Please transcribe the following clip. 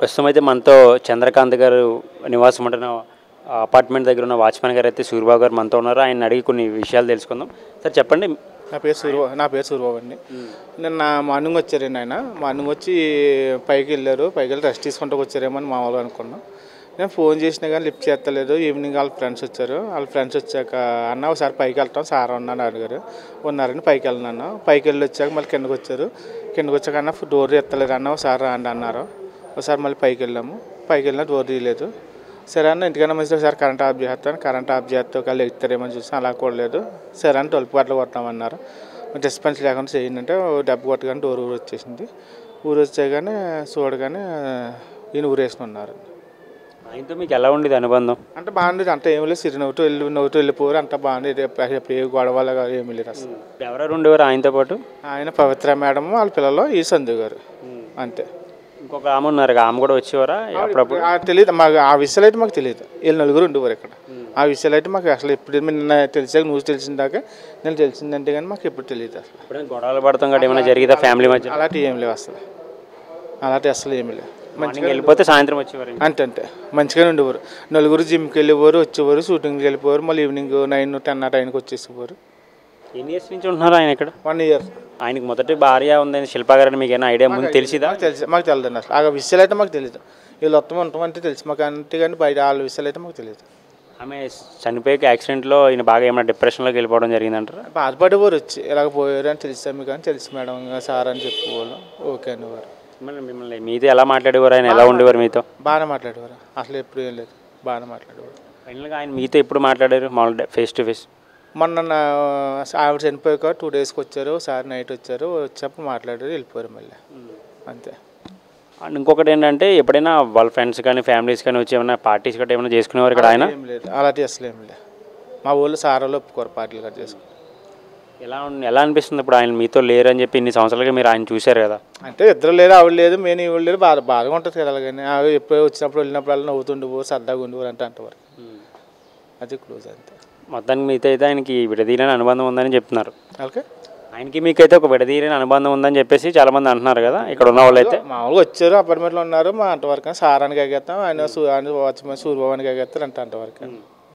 ప్రస్తుతం అయితే మనతో చంద్రకాంత్ గారు నివాసం ఉంటున్న అపార్ట్మెంట్ దగ్గర ఉన్న వాచ్మెన్ గారు అయితే సూరిబాబు గారు మనతో ఉన్నారు. ఆయన అడిగి కొన్ని విషయాలు తెలుసుకుందాం. సార్ చెప్పండి. నా పేరు సూరిబాబు అండి. నిన్న మార్నింగ్ వచ్చారండి. ఆయన మార్నింగ్ వచ్చి పైకి వెళ్ళారు. పైకి వెళ్ళి రెస్ట్ తీసుకుంటూ వచ్చారేమో అని మామూలుగా అనుకున్నాం. నేను ఫోన్ చేసినా కానీ లిఫ్ట్ చేస్తలేదు. ఈవినింగ్ వాళ్ళ ఫ్రెండ్స్ వచ్చారు. వాళ్ళ ఫ్రెండ్స్ వచ్చాక అన్న ఒకసారి పైకి వెళ్తాం సార్ ఉన్నాను అడిగారు. ఉన్నారని పైకి వెళ్ళినాను. పైకి వెళ్ళి వచ్చాక మళ్ళీ కిందకు వచ్చారు. కిందకు వచ్చాక అన్న డోర్ ఎత్తలేదు అన్న ఒకసారి రండి అన్నారు. ఒకసారి మళ్ళీ పైకి వెళ్ళాము. పైకి వెళ్ళినా డోర్ తీయలేదు. సరే అన్న ఇంటికన్నా మంచిది ఒకసారి కరెంట్ ఆఫ్ చేస్తాను. కరెంట్ ఆఫ్ చేస్తే ఒకళ్ళు ఎత్తారేమని చూసాను. అలా కూడా లేదు. సరే అని 12 గంటలు కొడతామన్నారు. డిస్పెన్స్ లేకుండా చేయండి అంటే డబ్బు కొట్టగానే డోర్ ఊరు వచ్చేసింది. ఊరు వచ్చాగానే చూడగానే ఈయన ఊరేసుకుని ఉన్నారు. ఆయనతో మీకు ఎలా ఉండేది అనుబంధం? అంటే బాగుండేది. అంత ఏమి లేదు. సిరి నవ్వుతూ వెళ్ళిపోరు. అంత బాగుండేది. ఎప్పుడు ఏ గొడవలు ఏమీ లేదు అసలు. ఎవరెవరు ఉండేవారు ఆయనతో పాటు? ఆయన పవిత్ర మేడం వాళ్ళ పిల్లలు ఈ సంధు గారు అంతే. ఇంకొక ఆమె ఉన్నారు. ఆమె కూడా వచ్చేవారా అప్పుడప్పుడు? తెలియదు మాకు ఆ విషయాలు అయితే మాకు తెలియదు. వీళ్ళు నలుగురు ఉండేవారు ఇక్కడ. ఆ విషయాలు అయితే మాకు అసలు ఎప్పుడు నిన్న తెలిసాక న్యూస్ తెలిసిన దాకా నేను తెలిసిందంటే కానీ మాకు ఎప్పుడు తెలియదు అసలు. ఇప్పుడు గొడవలు పడతాం కదా ఏమైనా జరిగితే ఫ్యామిలీ మధ్య? అలాంటివి ఏం లేవు అసలు. అలాంటివి అసలు ఏమి లేవు. మంచిగా వెళ్ళిపోతే సాయంత్రం వచ్చేవారు అంతే మంచిగానే ఉండేవారు. నలుగురు జిమ్కి వెళ్ళేవారు, వచ్చేవారు, షూటింగ్కి వెళ్ళిపోవారు. మళ్ళీ ఈవినింగ్ 9, 10 ఆ టైంకి వచ్చేసేవారు. ఎన్ని ఇయర్స్ నుంచి ఉంటున్నారు ఆయన ఇక్కడ? 1 ఇయర్. ఆయనకు మొదటి భార్య ఉందని శిల్పా గారు మీకు ఏమైనా ఐడియా ముందు తెలిసిదా? మాకు తెలియదండి అసలు. ఆ విషయాలు అయితే మాకు తెలియదు. వీళ్ళు మొత్తం ఉంటామంటే తెలుసు మాకు. అంతేగాని బయట వాళ్ళ విషయాలు అయితే మాకు తెలియదు. ఆమె చనిపోయాక యాక్సిడెంట్లో ఈయన బాగా ఏమైనా డిప్రెషన్లోకి వెళ్ళిపోవడం జరిగిందంటారా? బాధపడేవారు వచ్చి ఇలాగ పోయారు అని తెలిసాం మీకు అని తెలుసు మేడం సార్ అని చెప్పేవాళ్ళు. ఓకే అనేవారు. మిమ్మల్ని మీతో ఎలా మాట్లాడేవారు? ఆయన ఎలా ఉండేవారు మీతో? బాగానే మాట్లాడేవారు. అసలు ఎప్పుడు ఏం లేదు. బాగానే మాట్లాడేవారు. ఫైనల్గా ఆయన మీతో ఎప్పుడు మాట్లాడారు మామూలుగా ఫేస్ టు ఫేస్? మొన్న ఆవిడ చనిపోయాక 2 డేస్కి వచ్చారు. సార్ నైట్ వచ్చారు. వచ్చేప్పుడు మాట్లాడారు వెళ్ళిపోయారు మళ్ళీ అంతే. అండ్ ఇంకొకటి ఏంటంటే ఎప్పుడైనా వాళ్ళ ఫ్రెండ్స్ కానీ ఫ్యామిలీస్ కానీ వచ్చి ఏమైనా పార్టీస్ గట్రా ఏమైనా చేసుకునేవారు ఇక్కడ ఆయన? ఏం లేదు. అలాంటి అసలు ఏం లేదు. మా ఊళ్ళో సార్ వాళ్ళు ఒప్పుకోరు పార్టీలు కట్ చేసుకుని. ఎలా అనిపిస్తుంది ఇప్పుడు ఆయన మీతో లేరు అని చెప్పి ఇన్ని సంవత్సరాలుగా మీరు ఆయన చూశారు కదా? అంటే ఇద్దరు లేదు ఆవిడ లేదు మేము ఈవిడ లేదు. బాగా ఉంటుంది కదా. అలాగని ఆవిడ ఎప్పుడు వచ్చినప్పుడు వెళ్ళినప్పుడు అలా నవ్వుతుండిపో సరదాగా ఉండేవారు అంటే అంటవారు. అది క్లోజ్ అంతే. మొత్తానికి మీతో అయితే ఆయనకి విడదీయని అనుబంధం ఉందని చెప్తున్నారు. ఓకే. ఆయనకి మీకైతే ఒక విడదీయని అనుబంధం ఉందని చెప్పేసి చాలామంది అంటున్నారు కదా ఇక్కడ ఉన్న వాళ్ళు అయితే? మామూలుగా వచ్చారు అపార్ట్మెంట్లో ఉన్నారు. మా అంతవరకు సారానికి ఎగేస్తాం. ఆయన వాచ్మెన్ సూర్యభవానికి ఎగేస్తారు అంటే అంతవరకు.